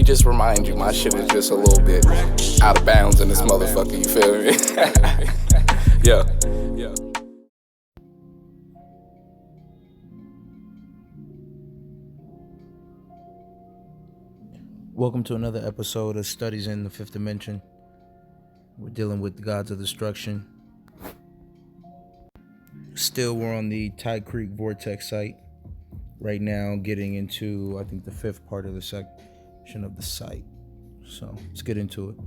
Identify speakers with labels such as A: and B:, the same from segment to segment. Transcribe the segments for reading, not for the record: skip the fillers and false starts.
A: me just remind you, my shit is just a little bit out of bounds in this motherfucker, you feel me? Yeah.
B: Welcome to another episode of Studies in the Fifth Dimension. We're dealing with the gods of destruction. Still, we're on the Tide Creek Vortex site. Right now, getting into, I think, the fifth part of the section of the site. So, let's get into it.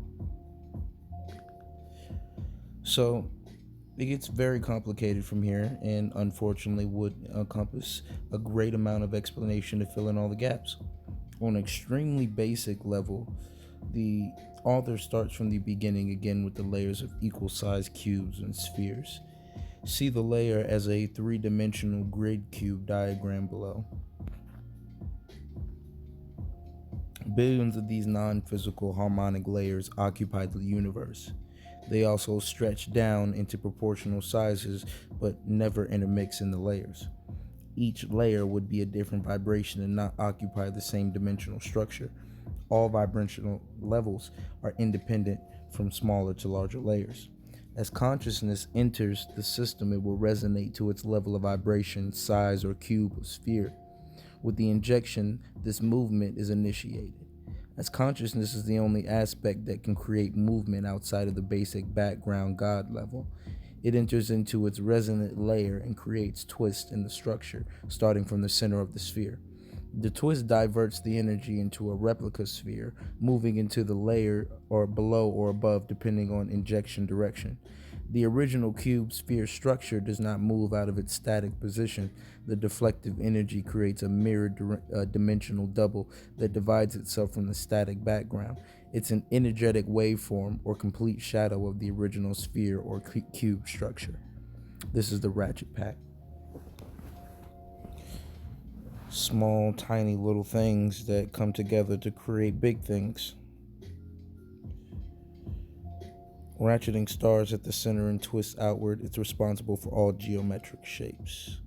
B: So, it gets very complicated from here, and unfortunately would encompass a great amount of explanation to fill in all the gaps. On an extremely basic level, the author starts from the beginning again with the layers of equal-sized cubes and spheres. See the layer as a three-dimensional grid cube diagram below. Billions of these non-physical harmonic layers occupy the universe. They also stretch down into proportional sizes, but never intermix in the layers. Each layer would be a different vibration and not occupy the same dimensional structure. All vibrational levels are independent from smaller to larger layers. As consciousness enters the system, it will resonate to its level of vibration, size, or cube or sphere. With the injection, this movement is initiated. As consciousness is the only aspect that can create movement outside of the basic background God level, it enters into its resonant layer and creates twist in the structure, starting from the center of the sphere. The twist diverts the energy into a replica sphere, moving into the layer or below or above depending on injection direction. The original cube sphere structure does not move out of its static position. The deflective energy creates a mirrored dimensional double that divides itself from the static background. It's an energetic waveform or complete shadow of the original sphere or cube structure. This is the ratchet pack. Small, tiny little things that come together to create big things. Ratcheting stars at the center and twists outward. It's responsible for all geometric shapes.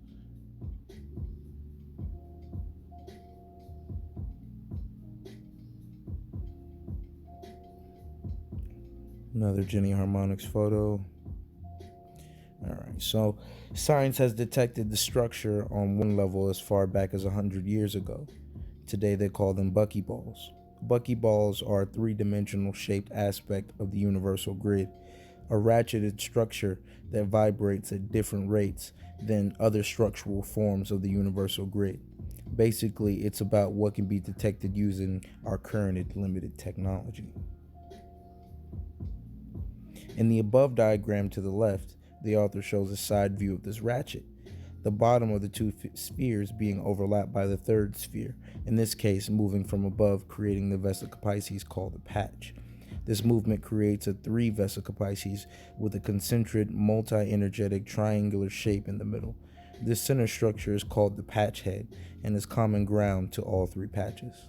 B: Another Jenny Harmonics photo. Alright, so science has detected the structure on one level as far back as 100 years ago. Today they call them Bucky Balls. Bucky Balls are a three-dimensional shaped aspect of the universal grid, a ratcheted structure that vibrates at different rates than other structural forms of the universal grid. Basically, it's about what can be detected using our current limited technology. In the above diagram to the left, the author shows a side view of this ratchet, the bottom of the two spheres being overlapped by the third sphere, in this case moving from above, creating the vesica Pisces called the patch. This movement creates a three vesica Pisces with a concentric, multi-energetic triangular shape in the middle. This center structure is called the patch head and is common ground to all three patches.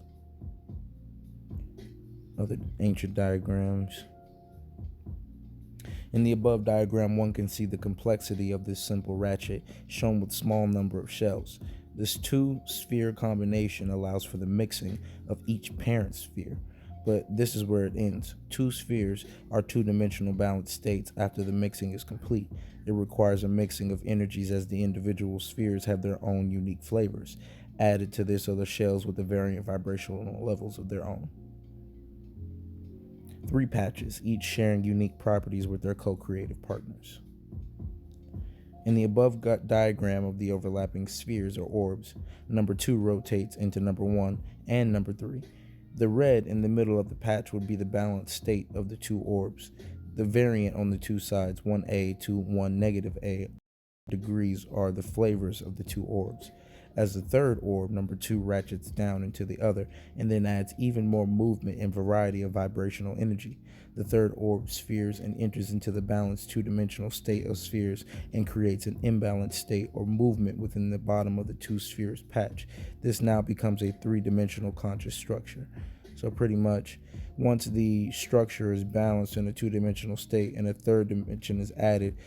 B: Other ancient diagrams. In the above diagram, one can see the complexity of this simple ratchet, shown with small number of shells. This two-sphere combination allows for the mixing of each parent sphere, but this is where it ends. Two spheres are two-dimensional balanced states after the mixing is complete. It requires a mixing of energies as the individual spheres have their own unique flavors. Added to this are the shells with the varying vibrational levels of their own. Three patches, each sharing unique properties with their co-creative partners. In the above diagram of the overlapping spheres or orbs, number 2 rotates into number 1 and number 3. The red in the middle of the patch would be the balanced state of the two orbs. The variant on the two sides, 1A to 1 negative A degrees, are the flavors of the two orbs. As the third orb, number 2, ratchets down into the other and then adds even more movement and variety of vibrational energy. The third orb spheres and enters into the balanced two-dimensional state of spheres and creates an imbalanced state or movement within the bottom of the two spheres patch. This now becomes a three-dimensional conscious structure. So pretty much, once the structure is balanced in a two-dimensional state and a third dimension is added,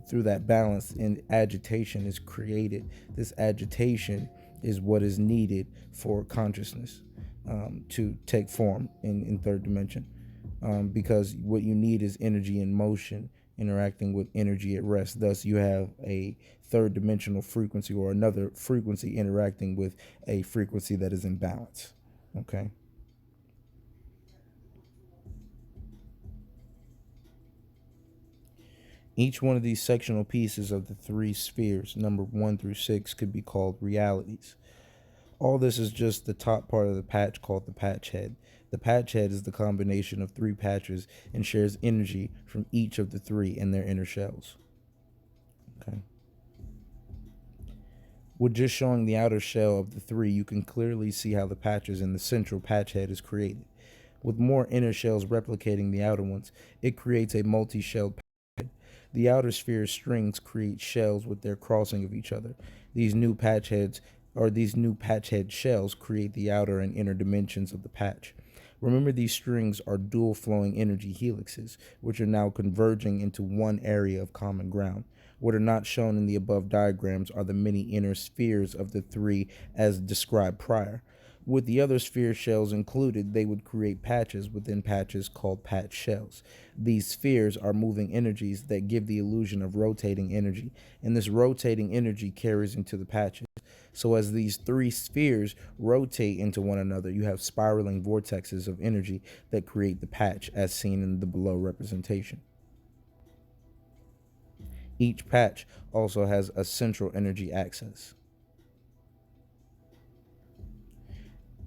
B: through that balance and agitation is created. This agitation is what is needed for consciousness. to take form in third dimension, because what you need is energy in motion interacting with energy at rest. Thus, you have a third dimensional frequency, or another frequency interacting with a frequency that is in balance. Okay. Each one of these sectional pieces of the three spheres, number 1 through 6, could be called realities. All this is just the top part of the patch called the patch head. The patch head is the combination of three patches and shares energy from each of the three in their inner shells. Okay. With just showing the outer shell of the three, you can clearly see how the patches in the central patch head is created. With more inner shells replicating the outer ones, it creates a multi-shelled patch head. The outer sphere's strings create shells with their crossing of each other. These new patch head shells create the outer and inner dimensions of the patch. Remember, these strings are dual flowing energy helixes, which are now converging into one area of common ground. What are not shown in the above diagrams are the many inner spheres of the three as described prior. With the other sphere shells included, they would create patches within patches called patch shells. These spheres are moving energies that give the illusion of rotating energy, and this rotating energy carries into the patches. So as these three spheres rotate into one another, you have spiraling vortexes of energy that create the patch as seen in the below representation. Each patch also has a central energy axis.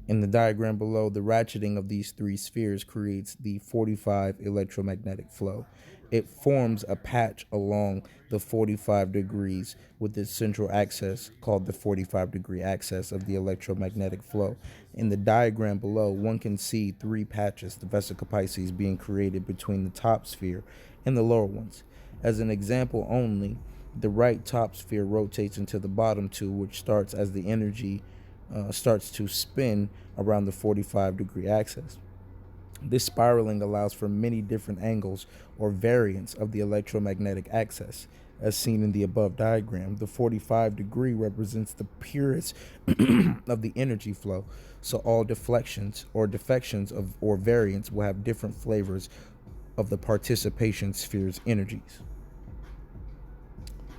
B: In the diagram below, the ratcheting of these three spheres creates the 45 electromagnetic flow. It forms a patch along the 45 degrees with its central axis called the 45-degree axis of the electromagnetic flow. In the diagram below, one can see three patches, the vesica Pisces, being created between the top sphere and the lower ones. As an example only, the right top sphere rotates into the bottom two, which starts as the energy starts to spin around the 45-degree axis. This spiraling allows for many different angles or variants of the electromagnetic axis. As seen in the above diagram, the 45-degree represents the purest of the energy flow, so all deflections or defections of or variants will have different flavors of the participation sphere's energies.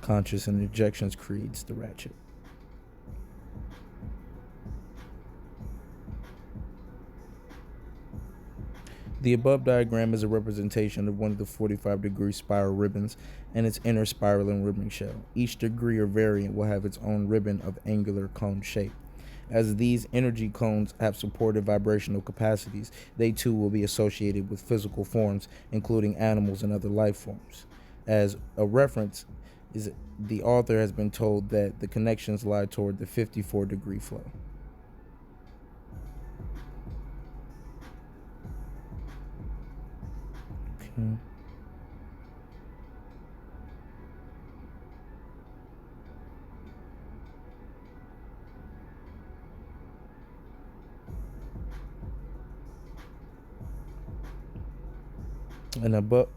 B: Conscious and ejections creates the ratchet. The above diagram is a representation of one of the 45-degree spiral ribbons and its inner spiraling ribbon shell. Each degree or variant will have its own ribbon of angular cone shape. As these energy cones have supportive vibrational capacities, they too will be associated with physical forms, including animals and other life forms. As a reference, the author has been told that the connections lie toward the 54-degree flow. Okay.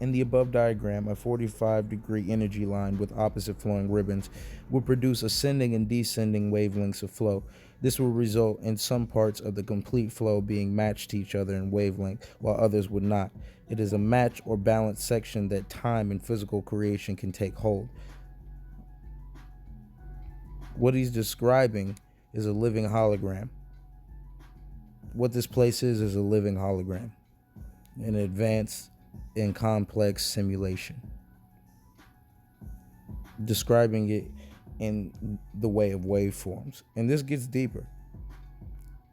B: In the above diagram, a 45-degree energy line with opposite flowing ribbons will produce ascending and descending wavelengths of flow. This will result in some parts of the complete flow being matched to each other in wavelength, while others would not. It is a match or balanced section that time and physical creation can take hold. What he's describing is a living hologram. What this place is a living hologram, an advanced and complex simulation. Describing it in the way of waveforms. And this gets deeper,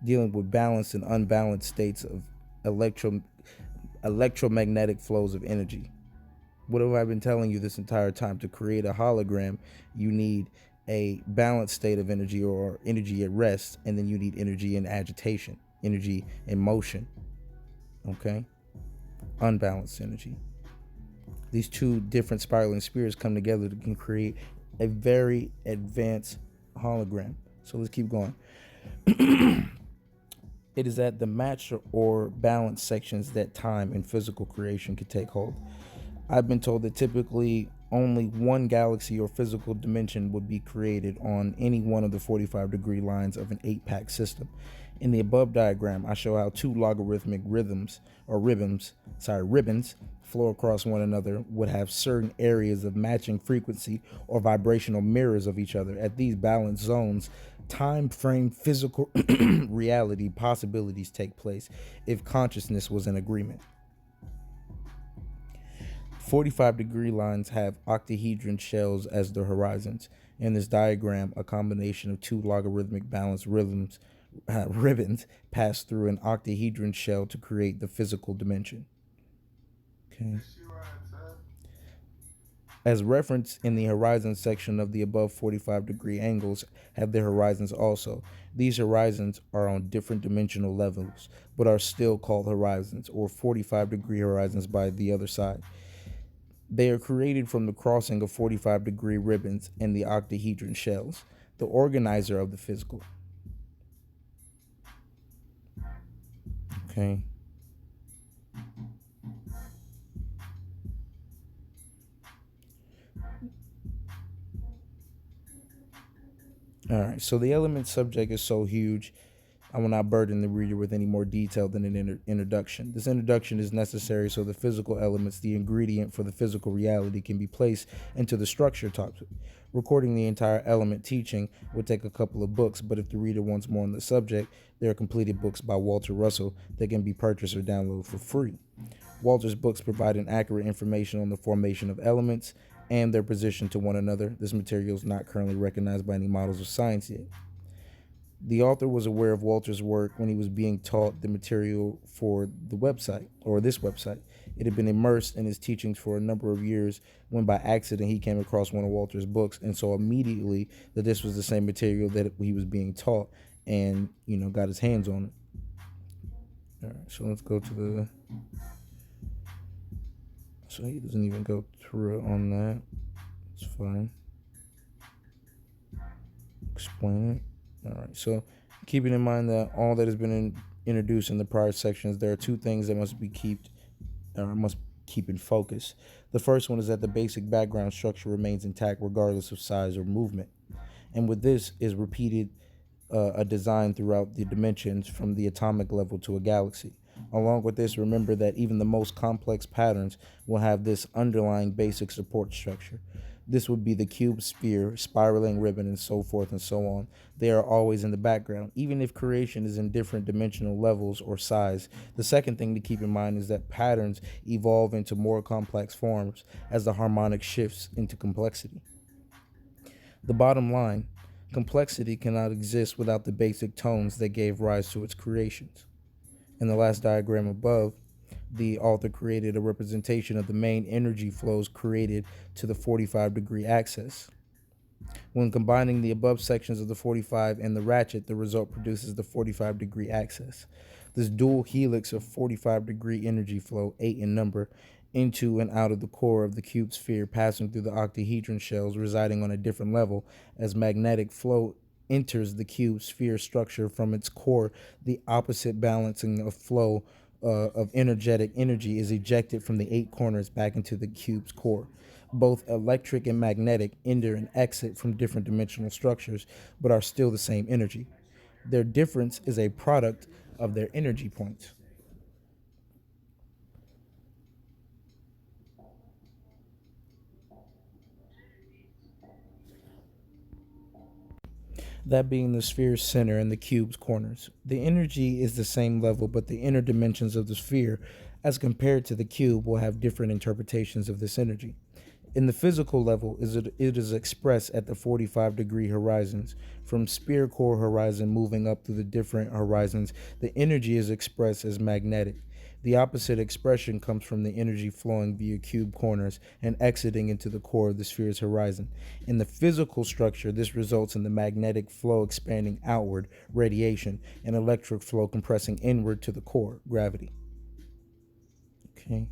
B: dealing with balanced and unbalanced states of electromagnetic flows of energy. What have I been telling you this entire time? To create a hologram, you need a balanced state of energy or energy at rest, and then you need energy in agitation, energy in motion. Okay? Unbalanced energy. These two different spiraling spheres come together to create a very advanced hologram. So let's keep going. It is at the matched or balanced sections that time and physical creation can take hold. I've been told that typically only one galaxy or physical dimension would be created on any one of the 45-degree lines of an 8-pack system. In the above diagram, I show how two logarithmic ribbons flow across one another would have certain areas of matching frequency or vibrational mirrors of each other. At these balanced zones, time frame physical reality possibilities take place if consciousness was in agreement. 45-degree lines have octahedron shells as their horizons. In this diagram, a combination of two logarithmic balanced ribbons pass through an octahedron shell to create the physical dimension. Okay. As referenced in the horizon section of the above 45-degree angles have their horizons also. These horizons are on different dimensional levels, but are still called horizons, or 45-degree horizons by the other side. They are created from the crossing of 45-degree ribbons and the octahedron shells, the organizer of the physical. Okay. All right, so the element subject is so huge, I will not burden the reader with any more detail than an introduction. This introduction is necessary so the physical elements, the ingredient for the physical reality, can be placed into the structure topic. Recording the entire element teaching would take a couple of books, but if the reader wants more on the subject, there are completed books by Walter Russell that can be purchased or downloaded for free. Walter's books provide an accurate information on the formation of elements and their position to one another. This material is not currently recognized by any models of science yet. The author was aware of Walter's work when he was being taught the material for the website, or this website. It had been immersed in his teachings for a number of years when by accident he came across one of Walter's books and saw immediately that this was the same material that he was being taught and, got his hands on it. All right, so let's go to the... So he doesn't even go through it on that. It's fine. Explain it. All right, so keeping in mind that all that has been introduced in the prior sections, there are two things that must keep in focus. The first one is that the basic background structure remains intact regardless of size or movement. And with this is repeated a design throughout the dimensions from the atomic level to a galaxy. Along with this, remember that even the most complex patterns will have this underlying basic support structure. This would be the cube, sphere, spiraling ribbon, and so forth and so on. They are always in the background, even if creation is in different dimensional levels or size. The second thing to keep in mind is that patterns evolve into more complex forms as the harmonic shifts into complexity. The bottom line, complexity cannot exist without the basic tones that gave rise to its creations. In the last diagram above, the author created a representation of the main energy flows created to the 45-degree axis. When combining the above sections of the 45 and the ratchet, the result produces the 45-degree axis. This dual helix of 45-degree energy flow, 8 in number, into and out of the core of the cube sphere, passing through the octahedron shells residing on a different level as magnetic flow enters the cube sphere structure from its core. The opposite balancing of flow of energetic energy is ejected from the 8 corners back into the cube's core. Both electric and magnetic enter and exit from different dimensional structures, but are still the same energy. Their difference is a product of their energy points. That being the sphere's center and the cube's corners. The energy is the same level, but the inner dimensions of the sphere, as compared to the cube, will have different interpretations of this energy. In the physical level, it is expressed at the 45-degree horizons. From sphere core horizon moving up through the different horizons, the energy is expressed as magnetic. The opposite expression comes from the energy flowing via cube corners and exiting into the core of the sphere's horizon. In the physical structure, this results in the magnetic flow expanding outward, radiation, and electric flow compressing inward to the core, gravity. Okay.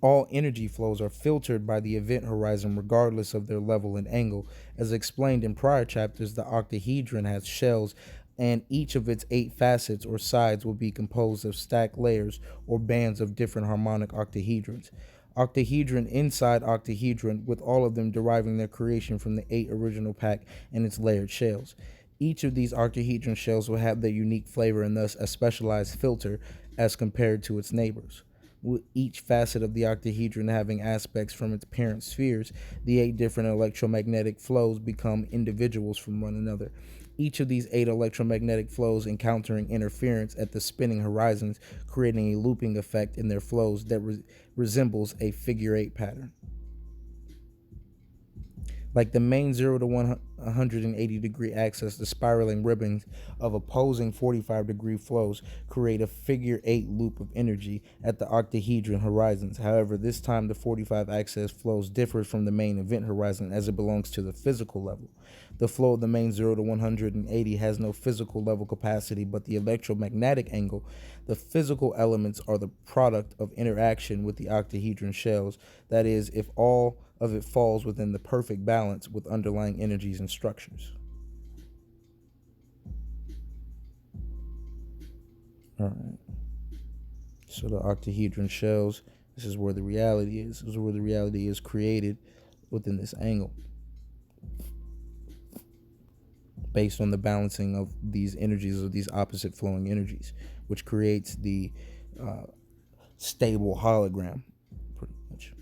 B: All energy flows are filtered by the event horizon regardless of their level and angle. As explained in prior chapters, the octahedron has shells, and each of its 8 facets or sides will be composed of stacked layers or bands of different harmonic octahedrons. Octahedron inside octahedron, with all of them deriving their creation from the 8 original pack and its layered shells. Each of these octahedron shells will have their unique flavor and thus a specialized filter as compared to its neighbors. With each facet of the octahedron having aspects from its parent spheres, the 8 different electromagnetic flows become individuals from one another. Each of these 8 electromagnetic flows encountering interference at the spinning horizons, creating a looping effect in their flows that resembles a figure 8 pattern. Like the main 0 to 180 degree axis, the spiraling ribbons of opposing 45 degree flows create a figure 8 loop of energy at the octahedron horizons. However, this time the 45 axis flows differs from the main event horizon as it belongs to the physical level. The flow of the main 0 to 180 has no physical level capacity but the electromagnetic angle. The physical elements are the product of interaction with the octahedron shells, that is, if all of it falls within the perfect balance with underlying energies and structures. All right. So the octahedron shells, this is where the reality is. This is where the reality is created within this angle, based on the balancing of these energies, of these opposite flowing energies, which creates the stable hologram, pretty much.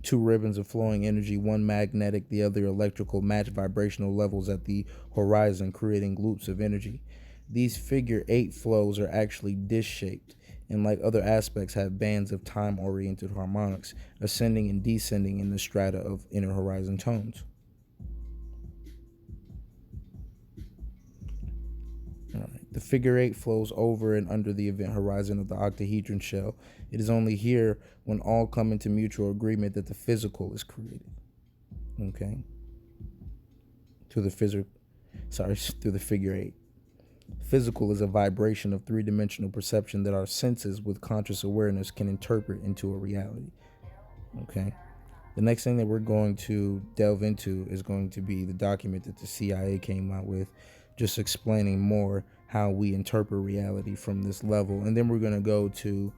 B: 2 ribbons of flowing energy, one magnetic, the other electrical, match vibrational levels at the horizon, creating loops of energy. These figure 8 flows are actually disc-shaped, and like other aspects have bands of time-oriented harmonics, ascending and descending in the strata of inner horizon tones. The figure 8 flows over and under the event horizon of the octahedron shell. It is only here, when all come into mutual agreement, that the physical is created. Okay? Through the figure 8. Physical is a vibration of 3-dimensional perception that our senses with conscious awareness can interpret into a reality. Okay? The next thing that we're going to delve into is going to be the document that the CIA came out with, just explaining more how we interpret reality from this level. And then we're going to go to,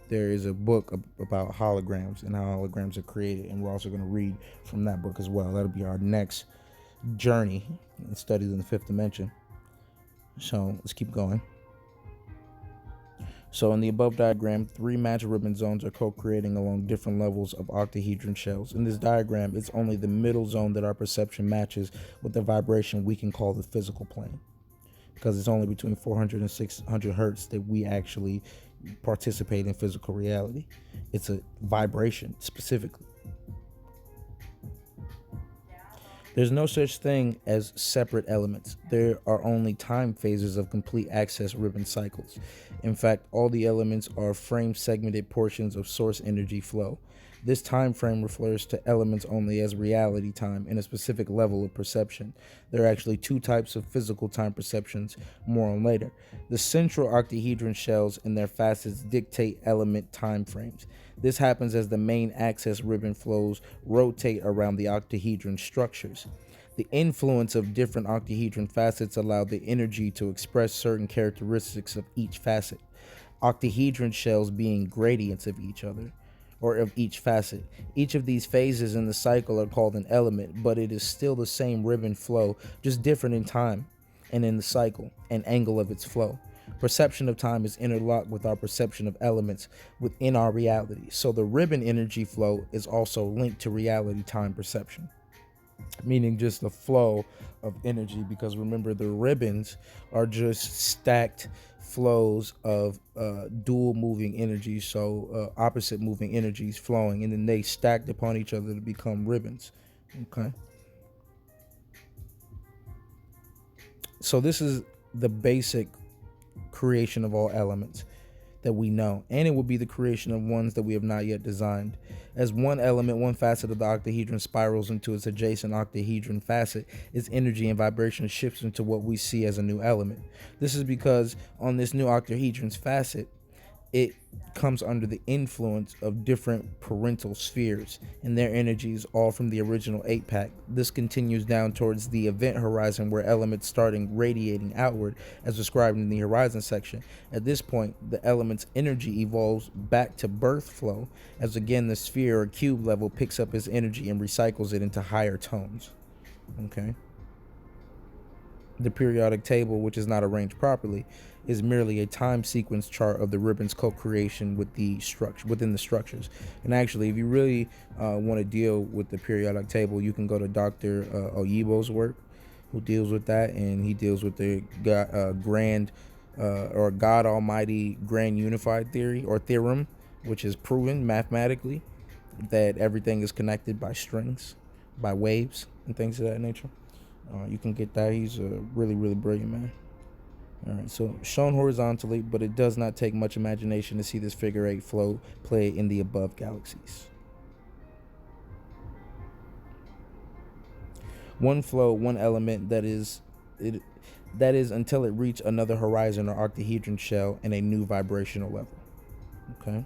B: there is a book about holograms and how holograms are created, and we're also going to read from that book as well. That'll be our next journey in studies in the 5th dimension. So let's keep going. So in the above diagram, 3 match ribbon zones are co-creating along different levels of octahedron shells. In this diagram, it's only the middle zone that our perception matches with the vibration we can call the physical plane, because it's only between 400 and 600 hertz that we actually participate in physical reality. It's a vibration specifically. There's no such thing as separate elements. There are only time phases of complete access ribbon cycles. In fact, all the elements are frame-segmented portions of source energy flow. This time frame refers to elements only as reality time in a specific level of perception. There are actually 2 types of physical time perceptions, more on later. The central octahedron shells and their facets dictate element time frames. This happens as the main axis ribbon flows rotate around the octahedron structures. The influence of different octahedron facets allow the energy to express certain characteristics of each facet. Octahedron shells being gradients of each other, or of each facet. Each of these phases in the cycle are called an element, but it is still the same ribbon flow, just different in time and in the cycle and angle of its flow. Perception of time is interlocked with our perception of elements within our reality. So the ribbon energy flow is also linked to reality time perception, meaning just the flow of energy, because remember, the ribbons are just stacked flows of dual moving energies, so opposite moving energies flowing, and then they stacked upon each other to become ribbons. Okay, so this is the basic creation of all elements that we know, and it will be the creation of ones that we have not yet designed. As one element, one facet of the octahedron spirals into its adjacent octahedron facet, its energy and vibration shifts into what we see as a new element. This is because on this new octahedron's facet, it comes under the influence of different parental spheres and their energies, all from the original 8-pack. This continues down towards the event horizon, where elements starting radiating outward as described in the horizon section. At this point, the element's energy evolves back to birth flow, as again the sphere or cube level picks up its energy and recycles it into higher tones. Okay. The periodic table, which is not arranged properly, is merely a time sequence chart of the ribbon's co-creation with the structure within the structures. And actually, if you really want to deal with the periodic table, you can go to Dr. Oyibo's work, who deals with that, and he deals with the grand or God Almighty Grand Unified Theory or theorem, which is proven mathematically that everything is connected by strings, by waves, and things of that nature. You can get that. He's a really, really brilliant man. All right, so shown horizontally, but it does not take much imagination to see this figure eight flow play in the above galaxies. One flow, one element that is until it reach another horizon or octahedron shell in a new vibrational level. Okay.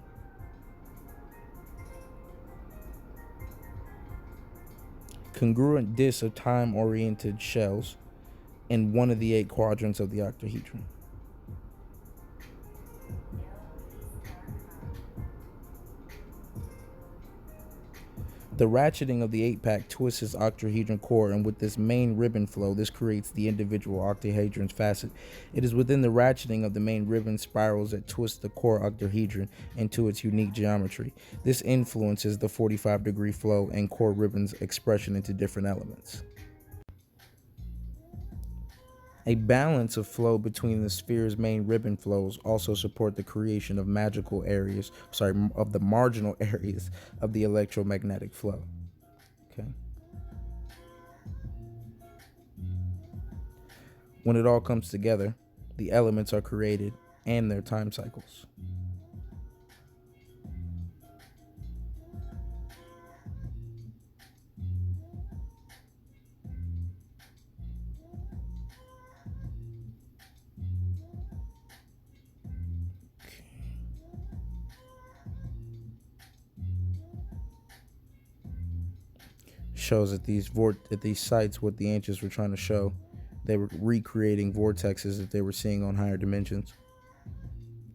B: Congruent discs of time-oriented shells in one of the 8 quadrants of the octahedron. The ratcheting of the 8-pack twists its octahedron core, and with this main ribbon flow, this creates the individual octahedron's facet. It is within the ratcheting of the main ribbon spirals that twist the core octahedron into its unique geometry. This influences the 45-degree flow and core ribbon's expression into different elements. A balance of flow between the sphere's main ribbon flows also support the creation of of the marginal areas of the electromagnetic flow. Okay. When it all comes together, the elements are created and their time cycles. Shows at these sites what the ancients were trying to show. They were recreating vortexes that they were seeing on higher dimensions.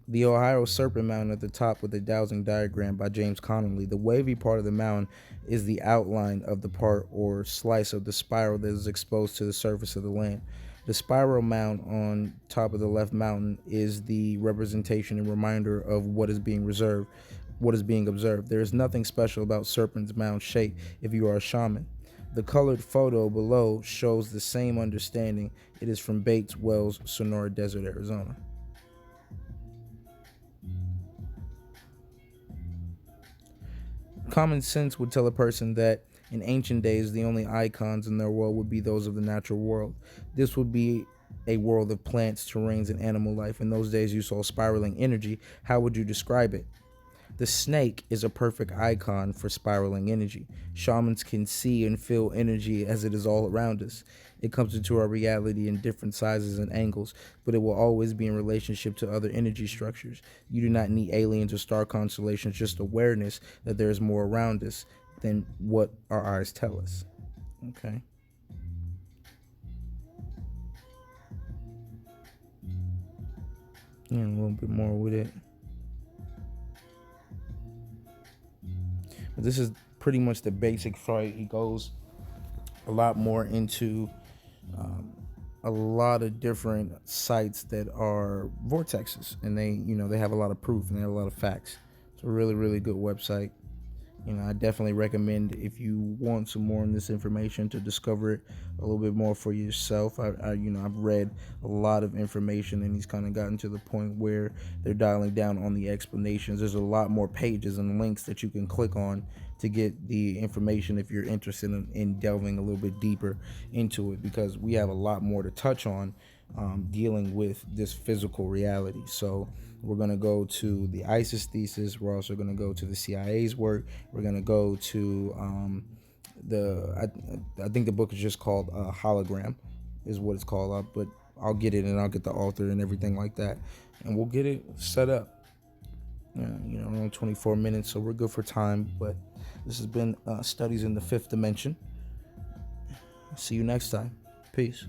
B: The Ohio Serpent Mountain at the top with a dowsing diagram by James Connolly. The wavy part of the mountain is the outline of the part or slice of the spiral that is exposed to the surface of the land. The spiral mound on top of the left mountain is the representation and reminder of what is being observed. There is nothing special about Serpent's mound shape if you are a shaman. The colored photo below shows the same understanding. It is from Bates Wells, Sonora Desert, Arizona. Common sense would tell a person that in ancient days, the only icons in their world would be those of the natural world. This would be a world of plants, terrains, and animal life. In those days, you saw spiraling energy. How would you describe it? The snake is a perfect icon for spiraling energy. Shamans can see and feel energy as it is all around us. It comes into our reality in different sizes and angles, but it will always be in relationship to other energy structures. You do not need aliens or star constellations, just awareness that there is more around us than what our eyes tell us. Okay. And a little bit more with it. But this is pretty much the basic fight. He goes a lot more into a lot of different sites that are vortexes, and they have a lot of proof and they have a lot of facts. It's a really, really good website. I definitely recommend, if you want some more on this information, to discover it a little bit more for yourself. I've read a lot of information, and he's kind of gotten to the point where they're dialing down on the explanations. There's a lot more pages and links that you can click on to get the information if you're interested in delving a little bit deeper into it, because we have a lot more to touch on dealing with this physical reality. So we're going to go to the ISIS thesis. We're also going to go to the CIA's work. We're going to go to I think the book is just called Hologram is what it's called, but I'll get it and I'll get the author and everything like that, and we'll get it set up. Around 24 minutes, so we're good for time. But this has been Studies in the Fifth Dimension. See you next time. Peace.